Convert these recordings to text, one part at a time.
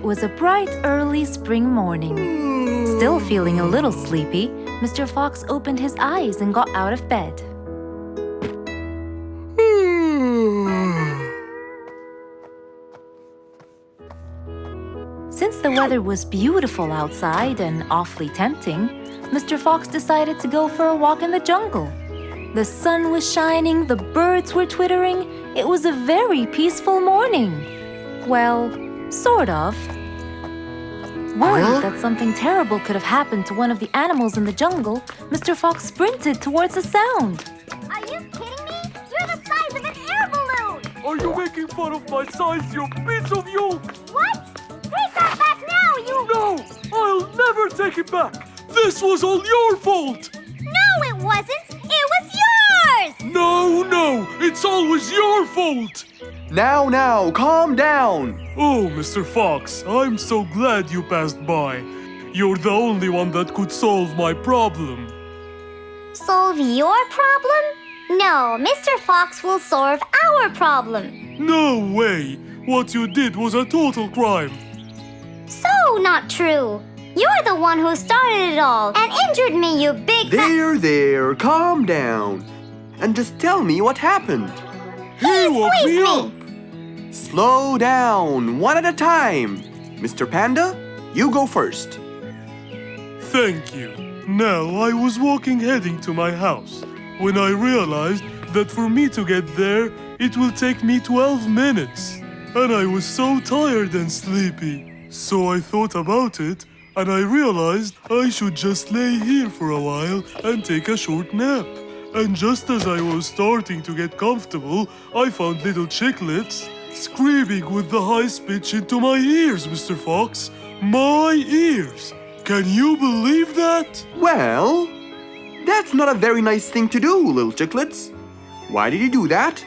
was a bright, early spring morning. Still feeling a little sleepy, Mr. Fox opened his eyes and got out of bed. Since the weather was beautiful outside and awfully tempting, Mr. Fox decided to go for a walk in the jungle. The sun was shining, the birds were twittering. It was a very peaceful morning. Well, sort of. Worried that something terrible could have happened to one of the animals in the jungle, Mr. Fox sprinted towards the sound. Are you kidding me? You're the size of an air balloon! Are you making fun of my size, you piece of yolk? What? Take that back now, you... No! I'll never take it back! This was all your fault! No, it wasn't! It was yours! No! It's always your fault! Now, calm down! Oh, Mr. Fox, I'm so glad you passed by. You're the only one that could solve my problem. Solve your problem? No, Mr. Fox will solve our problem. No way! What you did was a total crime. So not true. You're the one who started it all and injured me, you big... There, calm down. And just tell me what happened. He woke me up! Slow down, one at a time. Mr. Panda, you go first. Thank you. Now, I was walking heading to my house when I realized that for me to get there, it will take me 12 minutes. And I was so tired and sleepy. So I thought about it, and I realized I should just lay here for a while and take a short nap. And just as I was starting to get comfortable, I found little chicklets screaming with the highest pitch into my ears, Mr. Fox. My ears! Can you believe that? Well, that's not a very nice thing to do, little chicklets. Why did you do that?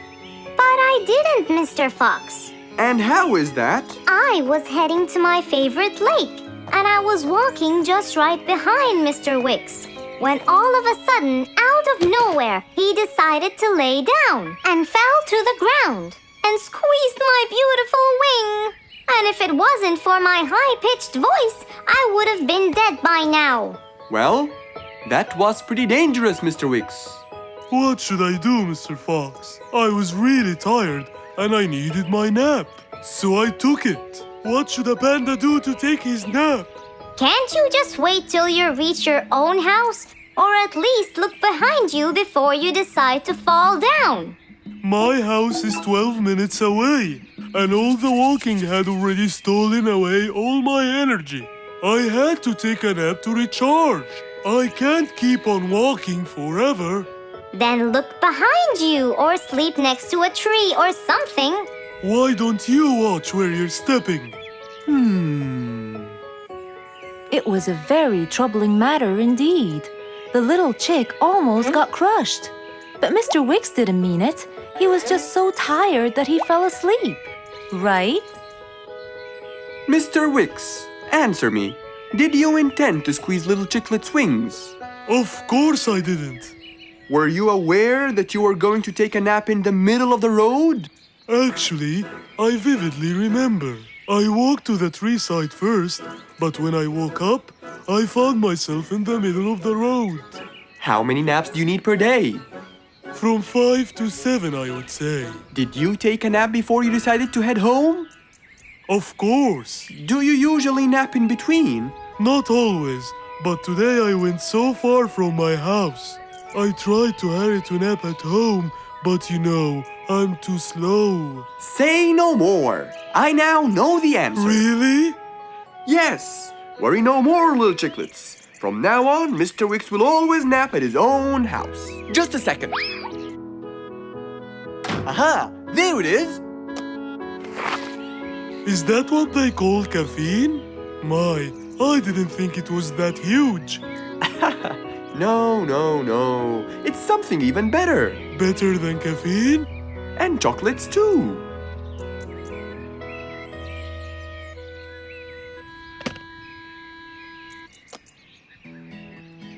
But I didn't, Mr. Fox. And how is that? I was heading to my favorite lake, and I was walking just right behind Mr. Wicks, when all of a sudden, out of nowhere, he decided to lay down and fell to the ground and squeezed my beautiful wing. And if it wasn't for my high-pitched voice, I would have been dead by now. Well, that was pretty dangerous, Mr. Wicks. What should I do, Mr. Fox? I was really tired and I needed my nap. So I took it. What should a panda do to take his nap? Can't you just wait till you reach your own house? Or at least look behind you before you decide to fall down? My house is 12 minutes away, and all the walking had already stolen away all my energy. I had to take a nap to recharge. I can't keep on walking forever. Then look behind you or sleep next to a tree or something. Why don't you watch where you're stepping? It was a very troubling matter indeed. The little chick almost got crushed. But Mr. Wicks didn't mean it. He was just so tired that he fell asleep. Right? Mr. Wicks, answer me. Did you intend to squeeze little chicklet's wings? Of course I didn't. Were you aware that you were going to take a nap in the middle of the road? Actually, I vividly remember. I walked to the tree side first, but when I woke up, I found myself in the middle of the road. How many naps do you need per day? From 5 to 7, I would say. Did you take a nap before you decided to head home? Of course. Do you usually nap in between? Not always, but today I went so far from my house. I tried to hurry to nap at home, but you know, I'm too slow. Say no more. I now know the answer. Really? Yes. Worry no more, little chicklets. From now on, Mr. Wicks will always nap at his own house. Just a second. Aha! There it is! Is that what they call caffeine? My, I didn't think it was that huge. No. It's something even better. Better than caffeine? And chocolates too.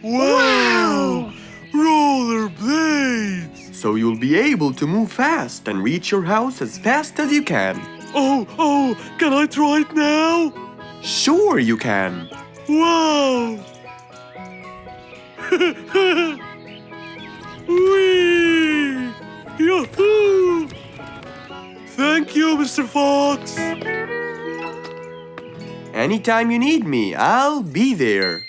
Wow! Rollerblades! So you'll be able to move fast and reach your house as fast as you can. Oh, can I try it now? Sure you can. Wow! Whee! Yahoo! Thank you, Mr. Fox. Anytime you need me, I'll be there.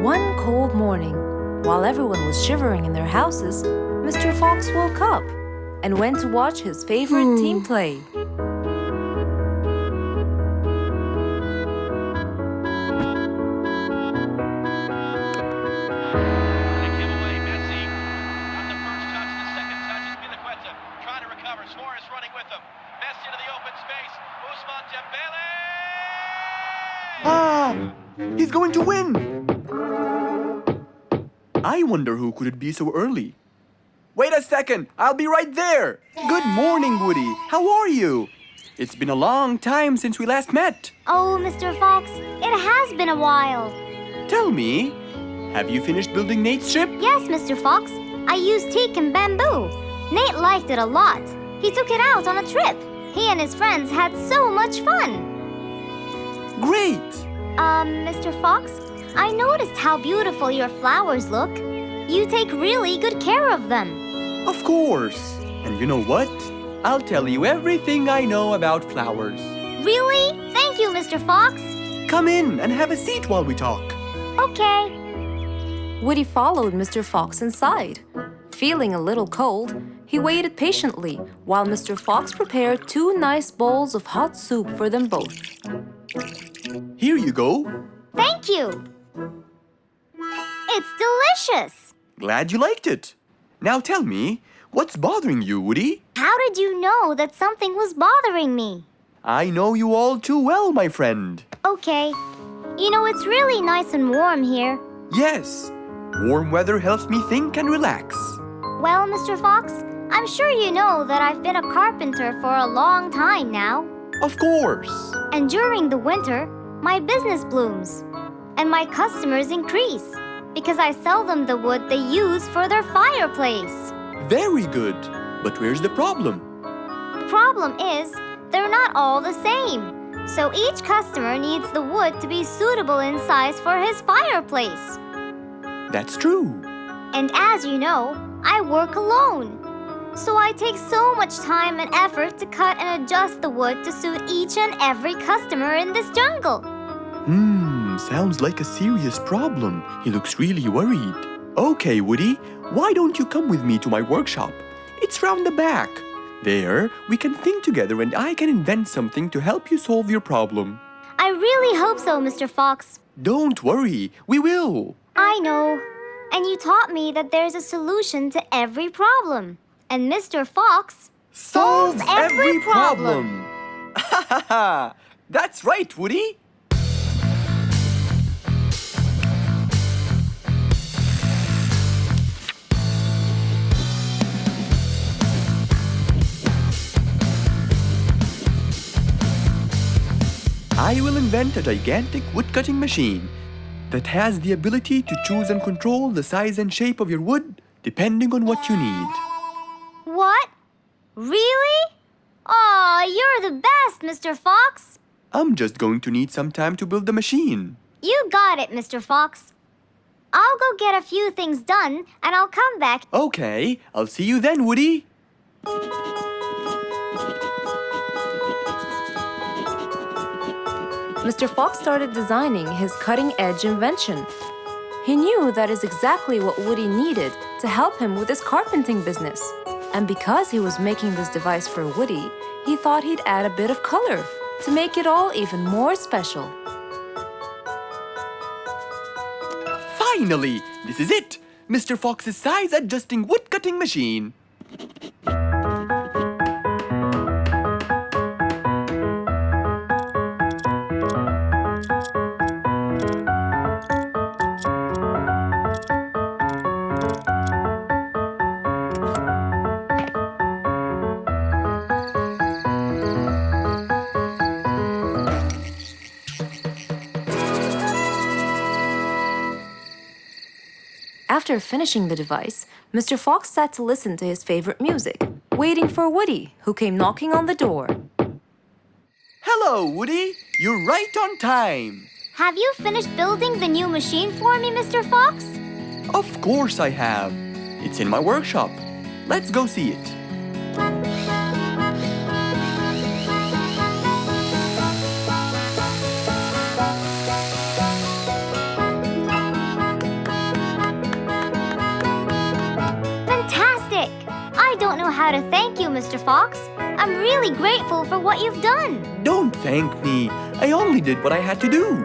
One cold morning, while everyone was shivering in their houses, Mr. Fox woke up and went to watch his favorite team play. Ah! He's going to win! I wonder who could it be so early? Wait a second! I'll be right there! Good morning, Woody. How are you? It's been a long time since we last met. Oh, Mr. Fox, it has been a while. Tell me, have you finished building Nate's ship? Yes, Mr. Fox. I used teak and bamboo. Nate liked it a lot. He took it out on a trip. He and his friends had so much fun. Great! Mr. Fox, I noticed how beautiful your flowers look. You take really good care of them. Of course. And you know what? I'll tell you everything I know about flowers. Really? Thank you, Mr. Fox. Come in and have a seat while we talk. Okay. Woody followed Mr. Fox inside. Feeling a little cold, he waited patiently while Mr. Fox prepared 2 nice bowls of hot soup for them both. Here you go. Thank you. It's delicious. Glad you liked it. Now tell me, what's bothering you, Woody? How did you know that something was bothering me? I know you all too well, my friend. Okay. You know, it's really nice and warm here. Yes, warm weather helps me think and relax. Well, Mr. Fox, I'm sure you know that I've been a carpenter for a long time now. Of course. And during the winter, my business blooms. And my customers increase because I sell them the wood they use for their fireplace. Very good. But where's the problem? The problem is, they're not all the same. So each customer needs the wood to be suitable in size for his fireplace. That's true. And as you know, I work alone. So I take so much time and effort to cut and adjust the wood to suit each and every customer in this jungle. Sounds like a serious problem. He looks really worried. Okay, Woody, why don't you come with me to my workshop? It's round the back. There, we can think together and I can invent something to help you solve your problem. I really hope so, Mr. Fox. Don't worry, we will. I know. And you taught me that there's a solution to every problem. And Mr. Fox solves every problem. Ha ha ha! That's right, Woody. I will invent a gigantic wood-cutting machine that has the ability to choose and control the size and shape of your wood depending on what you need. What? Really? Aw, you're the best, Mr. Fox. I'm just going to need some time to build the machine. You got it, Mr. Fox. I'll go get a few things done and I'll come back. Okay, I'll see you then, Woody. Mr. Fox started designing his cutting-edge invention. He knew that is exactly what Woody needed to help him with his carpenting business. And because he was making this device for Woody, he thought he'd add a bit of color to make it all even more special. Finally, this is it! Mr. Fox's size-adjusting wood-cutting machine. After finishing the device, Mr. Fox sat to listen to his favorite music, waiting for Woody, who came knocking on the door. Hello, Woody. You're right on time. Have you finished building the new machine for me, Mr. Fox? Of course I have. It's in my workshop. Let's go see it. Fantastic! I don't know how to thank you, Mr. Fox. I'm really grateful for what you've done. Don't thank me. I only did what I had to do.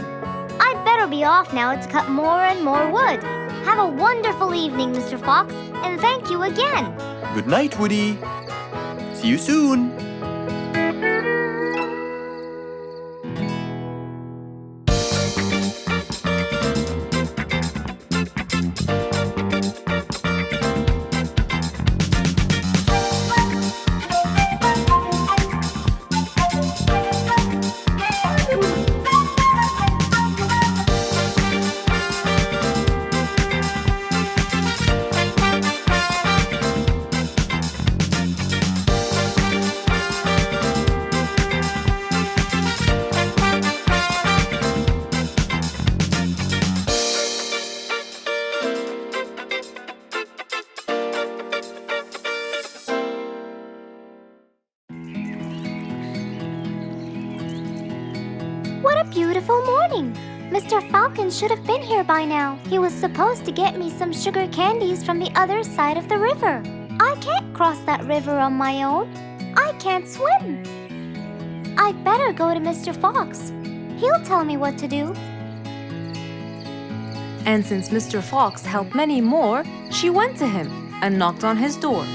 I'd better be off now to cut more and more wood. Have a wonderful evening, Mr. Fox, and thank you again. Good night, Woody. See you soon. What a beautiful morning! Mr. Falcon should have been here by now. He was supposed to get me some sugar candies from the other side of the river. I can't cross that river on my own. I can't swim. I'd better go to Mr. Fox. He'll tell me what to do. And since Mr. Fox helped many more, she went to him and knocked on his door.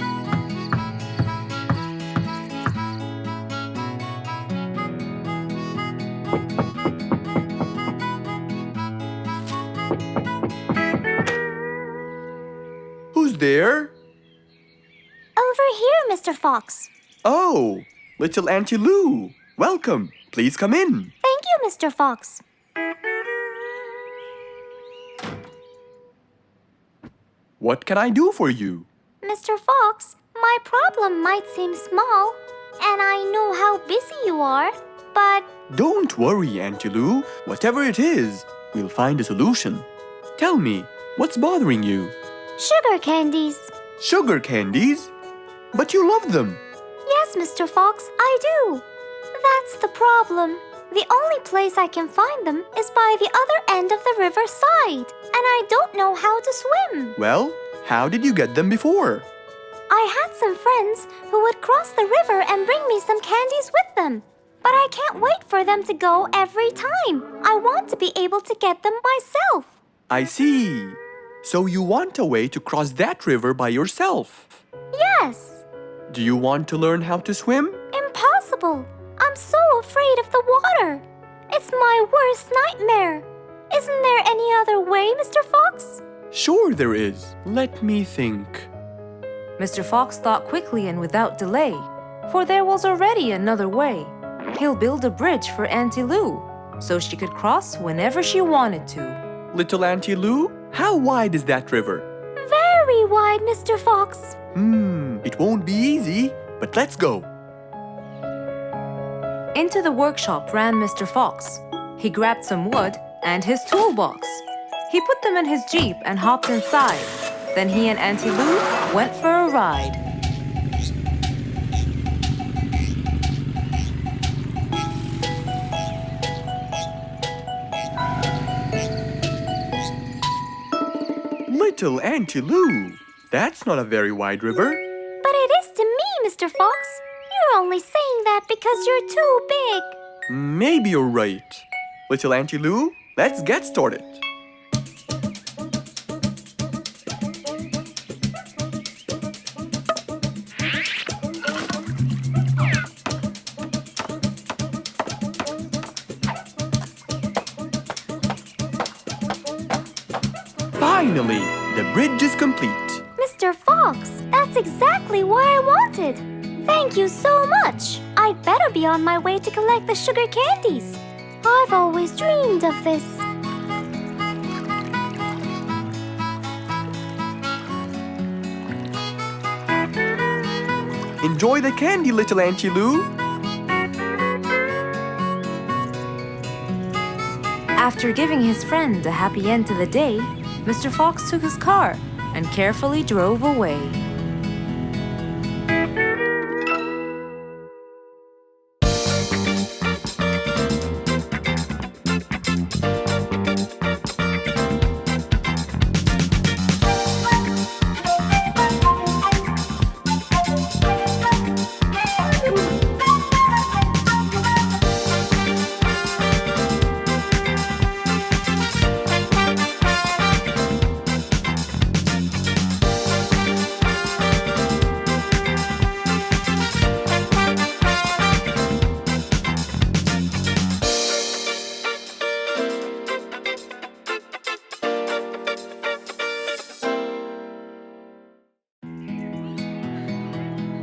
Who's there? Over here, Mr. Fox. Oh, little Auntie Lou. Welcome. Please come in. Thank you, Mr. Fox. What can I do for you? Mr. Fox, my problem might seem small, and I know how busy you are, but Don't worry, Auntie Lou. Whatever it is, we'll find a solution. Tell me, what's bothering you? sugar candies. Sugar candies? But you love them. Yes, Mr. Fox, I do. That's the problem. The only place I can find them is by the other end of the river side, and I don't know how to swim. Well, how did you get them before? I had some friends who would cross the river and bring me some candies with them. But I can't wait for them to go every time. I want to be able to get them myself. I see. So you want a way to cross that river by yourself. Yes. Do you want to learn how to swim? Impossible. I'm so afraid of the water. It's my worst nightmare. Isn't there any other way, Mr. Fox? Sure there is. Let me think. Mr. Fox thought quickly and without delay, for there was already another way. He'll build a bridge for Auntie Lou, so she could cross whenever she wanted to. Little Auntie Lou, how wide is that river? Very wide, Mr. Fox. It won't be easy, but let's go. Into the workshop ran Mr. Fox. He grabbed some wood and his toolbox. He put them in his Jeep and hopped inside. Then he and Auntie Lou went for a ride. Little Auntie Lou, that's not a very wide river. But it is to me, Mr. Fox. You're only saying that because you're too big. Maybe you're right. Little Auntie Lou, let's get started. Finally, the bridge is complete. Mr. Fox, that's exactly what I wanted. Thank you so much. I'd better be on my way to collect the sugar candies. I've always dreamed of this. Enjoy the candy, little Auntie Lou. After giving his friend a happy end to the day, Mr. Fox took his car and carefully drove away.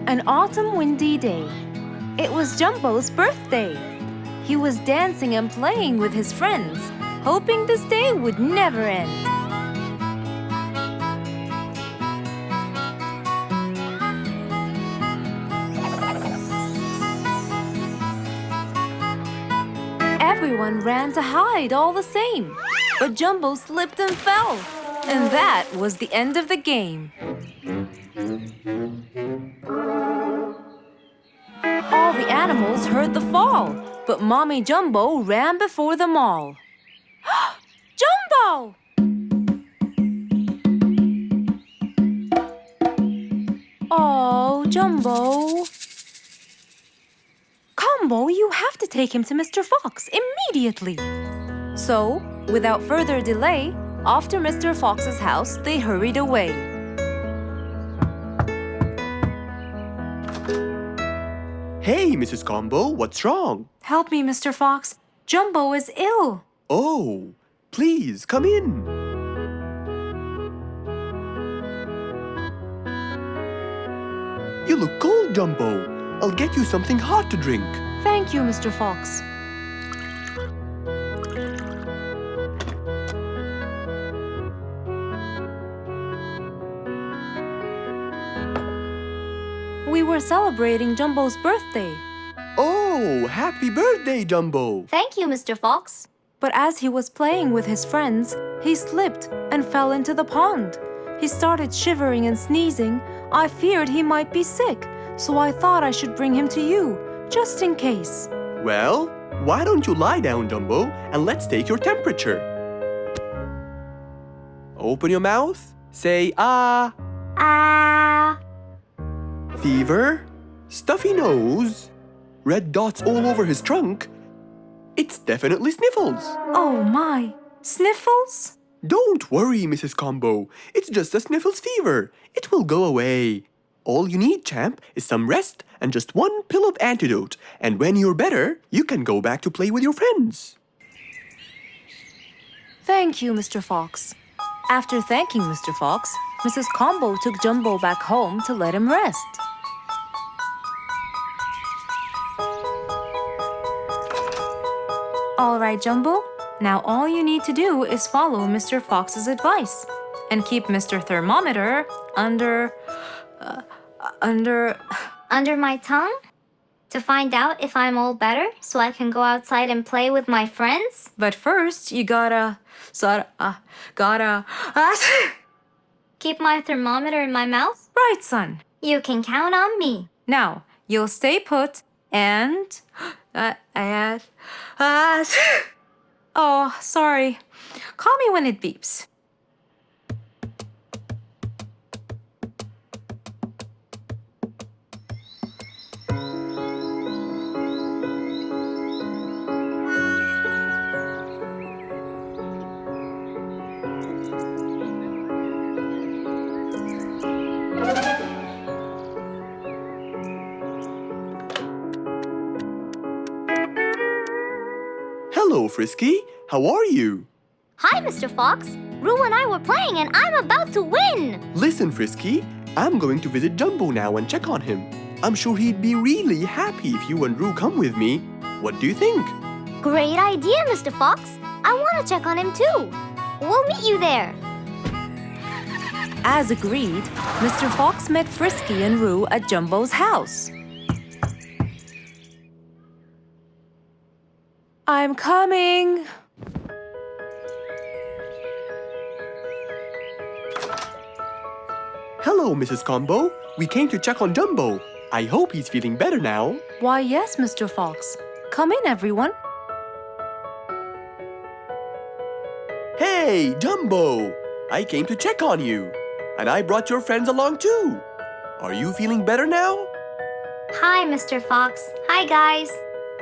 An autumn windy day. It was Jumbo's birthday. He was dancing and playing with his friends, hoping this day would never end. Everyone ran to hide all the same, but Jumbo slipped and fell, and that was the end of the game. All the animals heard the fall, but Mommy Jumbo ran before them all. Jumbo! Oh, Jumbo. Combo, you have to take him to Mr. Fox immediately. So, without further delay, off to Mr. Fox's house they hurried away. Hey, Mrs. Combo, what's wrong? Help me, Mr. Fox. Jumbo is ill. Oh, please, come in. You look cold, Jumbo. I'll get you something hot to drink. Thank you, Mr. Fox. We were celebrating Jumbo's birthday. Oh, happy birthday, Jumbo. Thank you, Mr. Fox. But as he was playing with his friends, he slipped and fell into the pond. He started shivering and sneezing. I feared he might be sick, so I thought I should bring him to you, just in case. Well, why don't you lie down, Jumbo, and let's take your temperature. Open your mouth. Say ah. Ah. Fever, stuffy nose, red dots all over his trunk. It's definitely sniffles. Oh my, sniffles? Don't worry, Mrs. Combo. It's just a sniffles fever. It will go away. All you need, champ, is some rest and just one pill of antidote. And when you're better, you can go back to play with your friends. Thank you, Mr. Fox. After thanking Mr. Fox, Mrs. Combo took Jumbo back home to let him rest. All right, Jumbo. Now all you need to do is follow Mr. Fox's advice and keep Mr. Thermometer under Under my tongue? To find out if I'm all better so I can go outside and play with my friends? But first, you gotta Keep my thermometer in my mouth? right, son. You can count on me. Now, you'll stay put and oh, sorry. Call me when it beeps. Hello, Frisky. How are you? Hi, Mr. Fox. Roo and I were playing and I'm about to win. Listen, Frisky. I'm going to visit Jumbo now and check on him. I'm sure he'd be really happy if you and Roo come with me. What do you think? Great idea, Mr. Fox. I want to check on him too. We'll meet you there. As agreed, Mr. Fox met Frisky and Roo at Jumbo's house. I'm coming! Hello, Mrs. Combo. We came to check on Jumbo. I hope he's feeling better now. Why, yes, Mr. Fox. Come in, everyone. Hey, Jumbo! I came to check on you. And I brought your friends along too. Are you feeling better now? Hi, Mr. Fox. Hi, guys.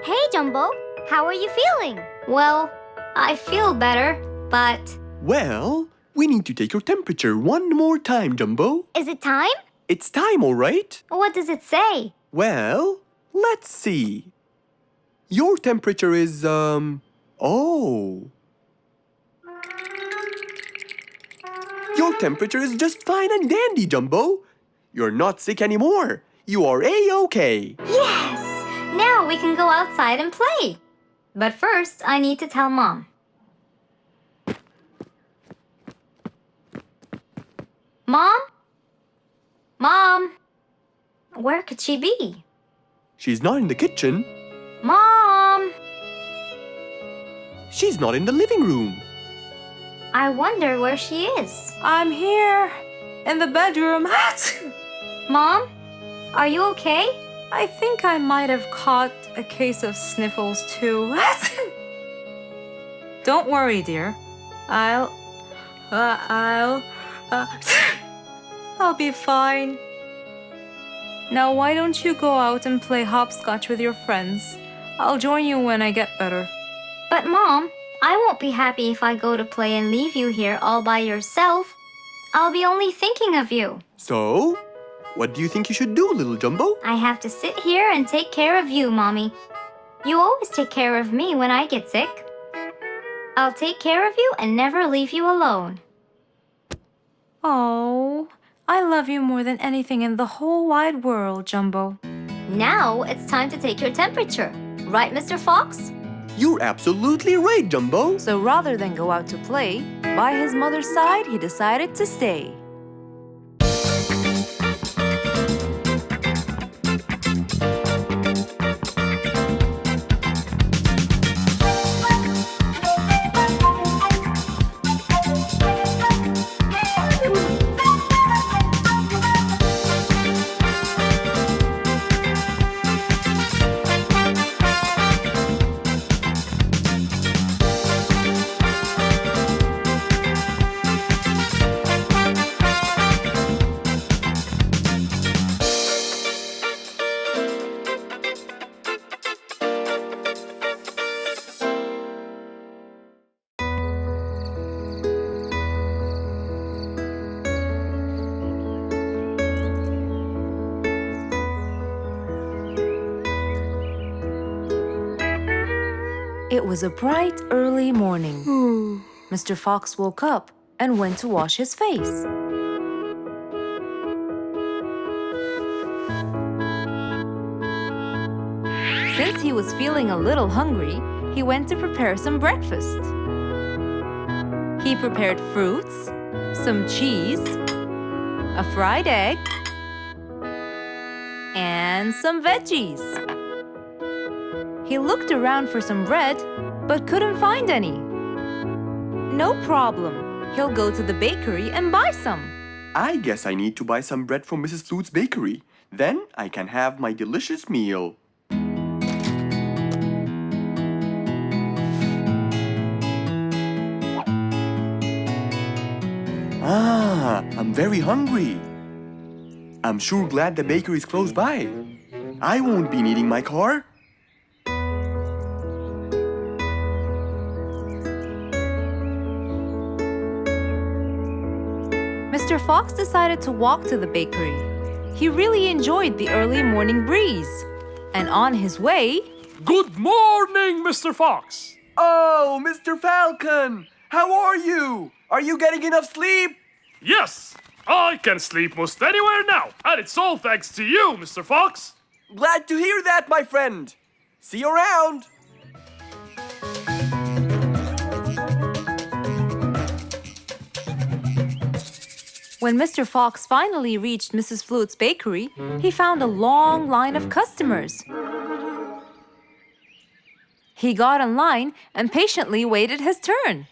Hey, Jumbo. How are you feeling? Well, I feel better, but... Well, we need to take your temperature one more time, Jumbo. Is it time? It's time, all right? What does it say? Well, let's see. Your temperature is, oh. Your temperature is just fine and dandy, Jumbo. You're not sick anymore. You are A-OK. Yes! Now we can go outside and play. But first, I need to tell Mom. Mom? Mom? Where could she be? She's not in the kitchen. Mom! She's not in the living room. I wonder where she is. I'm here, in the bedroom. Mom? Are you okay? I think I might have caught a case of sniffles too. Don't worry, dear. I'll be fine. Now why don't you go out and play hopscotch with your friends? I'll join you when I get better. But Mom, I won't be happy if I go to play and leave you here all by yourself. I'll be only thinking of you. So, what do you think you should do, little Jumbo? I have to sit here and take care of you, Mommy. You always take care of me when I get sick. I'll take care of you and never leave you alone. Oh, I love you more than anything in the whole wide world, Jumbo. Now it's time to take your temperature. Right, Mr. Fox? You're absolutely right, Jumbo. So rather than go out to play, by his mother's side, he decided to stay. It was a bright, early morning. Mr. Fox woke up and went to wash his face. Since he was feeling a little hungry, he went to prepare some breakfast. He prepared fruits, some cheese, a fried egg, and some veggies. He looked around for some bread, but couldn't find any. No problem. He'll go to the bakery and buy some. I guess I need to buy some bread from Mrs. Flute's bakery. Then I can have my delicious meal. I'm very hungry. I'm sure glad the bakery is close by. I won't be needing my car. Mr. Fox decided to walk to the bakery. He really enjoyed the early morning breeze. And on his way... Good morning, Mr. Fox! Oh, Mr. Falcon! How are you? Are you getting enough sleep? Yes, I can sleep most anywhere now, and it's all thanks to you, Mr. Fox. Glad to hear that, my friend. See you around. When Mr. Fox finally reached Mrs. Flute's bakery, he found a long line of customers. He got in line and patiently waited his turn.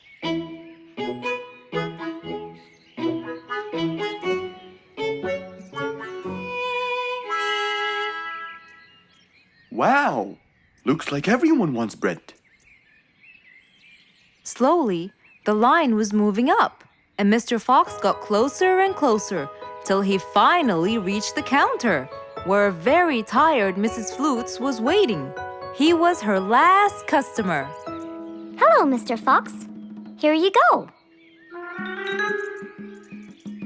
Wow! Looks like everyone wants bread. Slowly, the line was moving up, and Mr. Fox got closer and closer till he finally reached the counter, where a very tired Mrs. Flutes was waiting. He was her last customer. Hello, Mr. Fox. Here you go.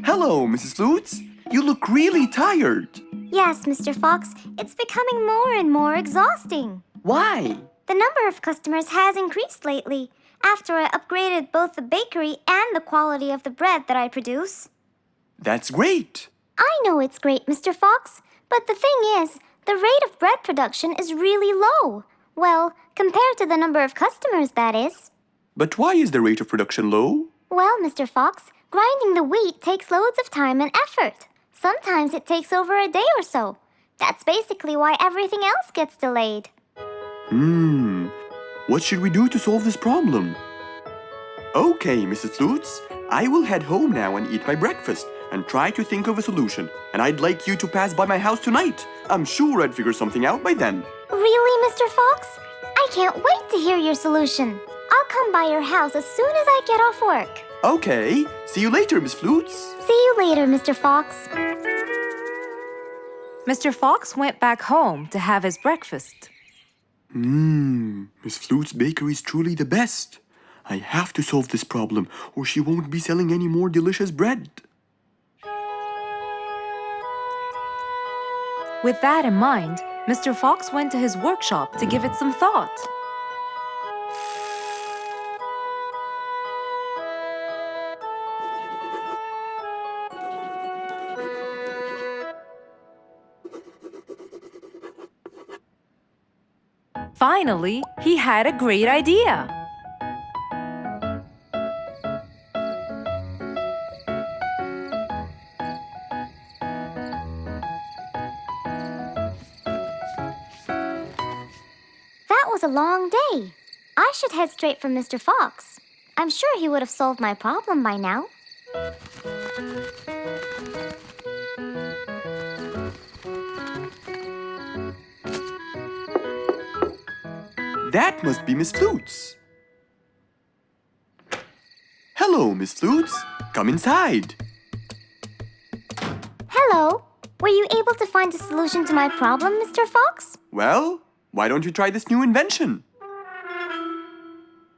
Hello, Mrs. Flutes. You look really tired. Yes, Mr. Fox, it's becoming more and more exhausting. Why? The number of customers has increased lately after I upgraded both the bakery and the quality of the bread that I produce. That's great. I know it's great, Mr. Fox, but the thing is, the rate of bread production is really low. Well, compared to the number of customers, that is. But why is the rate of production low? Well, Mr. Fox, grinding the wheat takes loads of time and effort. Sometimes it takes over a day or so. That's basically why everything else gets delayed. What should we do to solve this problem? Okay, Mrs. Flutes, I will head home now and eat my breakfast and try to think of a solution. And I'd like you to pass by my house tonight. I'm sure I'd figure something out by then. Really, Mr. Fox? I can't wait to hear your solution. I'll come by your house as soon as I get off work. Okay, see you later, Miss Flutes. See you later, Mr. Fox. Mr. Fox went back home to have his breakfast. Miss Flute's bakery is truly the best. I have to solve this problem or she won't be selling any more delicious bread. With that in mind, Mr. Fox went to his workshop to give it some thought. Finally, he had a great idea. That was a long day. I should head straight for Mr. Fox. I'm sure he would have solved my problem by now. That must be Miss Flutes. Hello, Miss Flutes. Come inside. Hello. Were you able to find a solution to my problem, Mr. Fox? Well, why don't you try this new invention?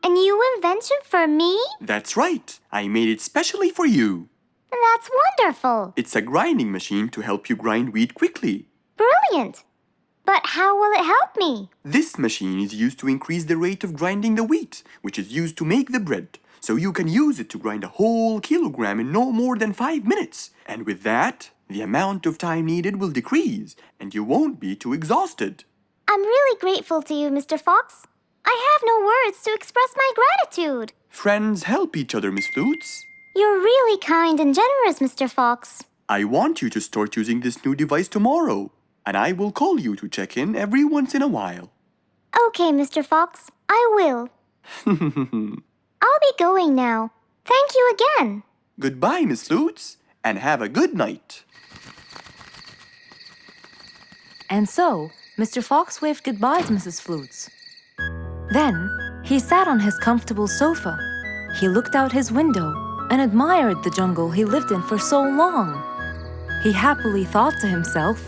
A new invention for me? That's right. I made it specially for you. That's wonderful. It's a grinding machine to help you grind wheat quickly. Brilliant. But how will it help me? This machine is used to increase the rate of grinding the wheat, which is used to make the bread. So you can use it to grind a whole kilogram in no more than 5 minutes. And with that, the amount of time needed will decrease, and you won't be too exhausted. I'm really grateful to you, Mr. Fox. I have no words to express my gratitude. Friends help each other, Miss Flutes. You're really kind and generous, Mr. Fox. I want you to start using this new device tomorrow, and I will call you to check in every once in a while. Okay, Mr. Fox, I will. I'll be going now. Thank you again. Goodbye, Miss Flutes, and have a good night. And so, Mr. Fox waved goodbye to Mrs. Flutes. Then, he sat on his comfortable sofa. He looked out his window and admired the jungle he lived in for so long. He happily thought to himself,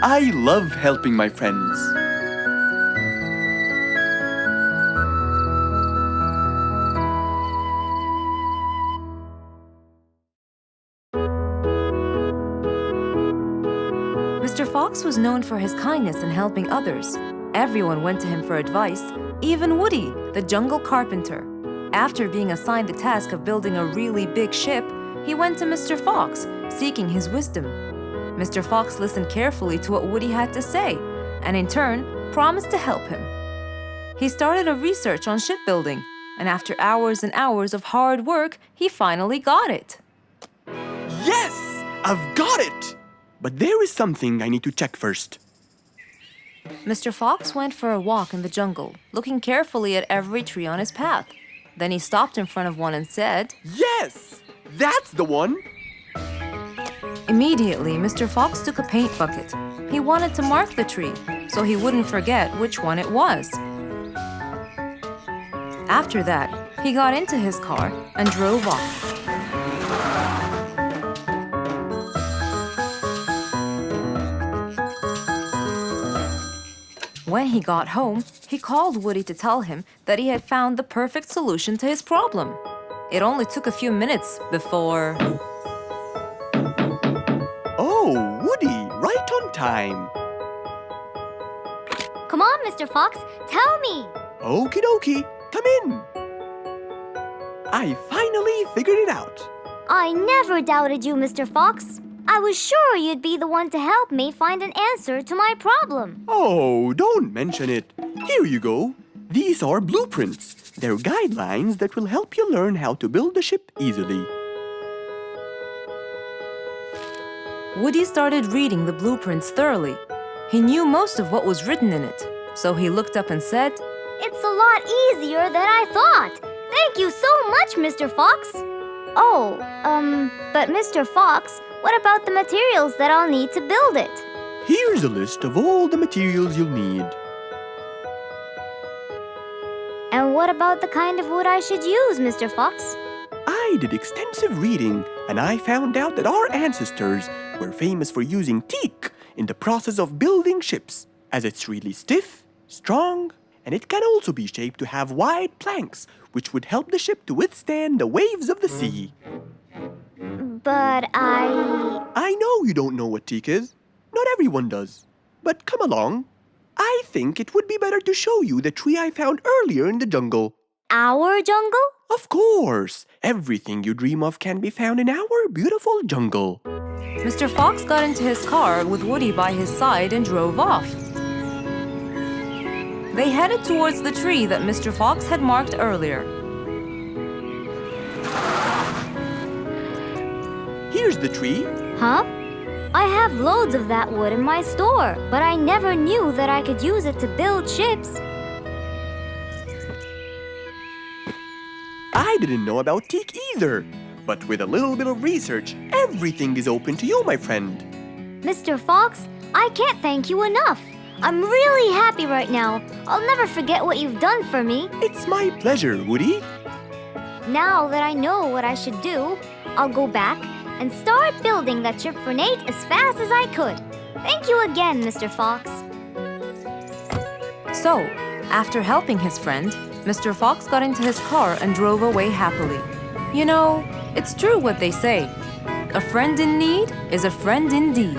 I love helping my friends. Mr. Fox was known for his kindness in helping others. Everyone went to him for advice, even Woody, the jungle carpenter. After being assigned the task of building a really big ship, he went to Mr. Fox, seeking his wisdom. Mr. Fox listened carefully to what Woody had to say, and in turn, promised to help him. He started a research on shipbuilding, and after hours and hours of hard work, he finally got it. Yes! I've got it! But there is something I need to check first. Mr. Fox went for a walk in the jungle, looking carefully at every tree on his path. Then he stopped in front of one and said, Yes! That's the one! Immediately, Mr. Fox took a paint bucket. He wanted to mark the tree, so he wouldn't forget which one it was. After that, he got into his car and drove off. When he got home, he called Woody to tell him that he had found the perfect solution to his problem. It only took a few minutes before... Oh, Woody, right on time. Come on, Mr. Fox, tell me. Okie dokie, come in. I finally figured it out. I never doubted you, Mr. Fox. I was sure you'd be the one to help me find an answer to my problem. Oh, don't mention it. Here you go. These are blueprints. They're guidelines that will help you learn how to build the ship easily. Woody started reading the blueprints thoroughly. He knew most of what was written in it, so he looked up and said, It's a lot easier than I thought. Thank you so much, Mr. Fox. Oh, but Mr. Fox, what about the materials that I'll need to build it? Here's a list of all the materials you'll need. And what about the kind of wood I should use, Mr. Fox? I did extensive reading, and I found out that our ancestors were famous for using teak in the process of building ships, as it's really stiff, strong, and it can also be shaped to have wide planks, which would help the ship to withstand the waves of the sea. But I know you don't know what teak is. Not everyone does. But come along. I think it would be better to show you the tree I found earlier in the jungle. Our jungle? Of course! Everything you dream of can be found in our beautiful jungle. Mr. Fox got into his car with Woody by his side and drove off. They headed towards the tree that Mr. Fox had marked earlier. Here's the tree. Huh? I have loads of that wood in my store, but I never knew that I could use it to build ships. I didn't know about teak either. But with a little bit of research, everything is open to you, my friend. Mr. Fox, I can't thank you enough. I'm really happy right now. I'll never forget what you've done for me. It's my pleasure, Woody. Now that I know what I should do, I'll go back and start building that ship for Nate as fast as I could. Thank you again, Mr. Fox. So, after helping his friend, Mr. Fox got into his car and drove away happily. You know, it's true what they say. A friend in need is a friend indeed.